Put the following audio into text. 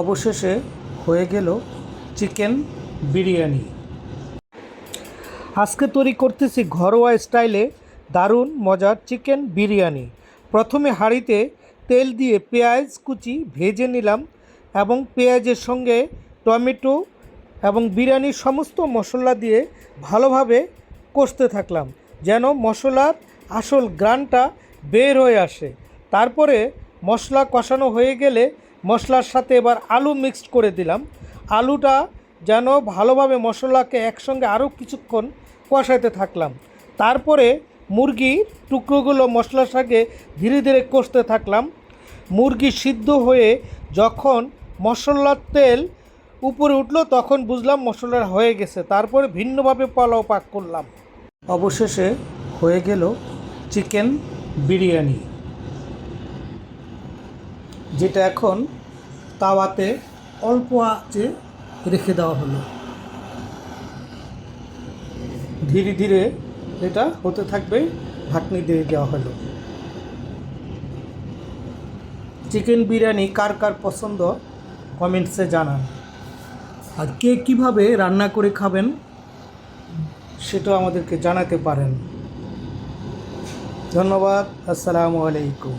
অবশেষে হয়ে গেল চিকেন বিরিয়ানি। আজকে তৈরি করতেছি ঘরোয়া স্টাইলে দারুণ মজার চিকেন বিরিয়ানি। প্রথমে হাঁড়িতে তেল দিয়ে পেঁয়াজ কুচি ভেজে নিলাম এবং পেঁয়াজের সঙ্গে টমেটো এবং বিরিয়ানির সমস্ত মশলা দিয়ে ভালোভাবে কষতে থাকলাম যেন মশলার আসল ঘ্রাণটা বের হয়ে আসে। তারপরে মশলা কষানো হয়ে গেলে মশলার সাথে এবার আলু মিক্সড করে দিলাম। আলুটা যেন ভালোভাবে মশলাকে একসঙ্গে আরও কিছুক্ষণ কষাতে থাকলাম। তারপরে মুরগির টুকরোগুলো মশলার সঙ্গে ধীরে ধীরে কষতে থাকলাম। মুরগি সিদ্ধ হয়ে যখন মশলার তেল উপরে উঠলো তখন বুঝলাম মশলা হয়ে গেছে। তারপরে ভিন্নভাবে পোলাও পাক করলাম। অবশেষে হয়ে গেল চিকেন বিরিয়ানি, যেটা এখন তাওয়াতে অল্প আঁচে রেখে দেওয়া হলো। ধীরে ধীরে এটা হতে থাকবে, ঢাকনি দিয়ে দেওয়া হলো। চিকেন বিরিয়ানি কার কার পছন্দ কমেন্টসে জানান, আর কে কীভাবে রান্না করে খাবেন সেটাও আমাদেরকে জানাতে পারেন। ধন্যবাদ। আসসালামু আলাইকুম।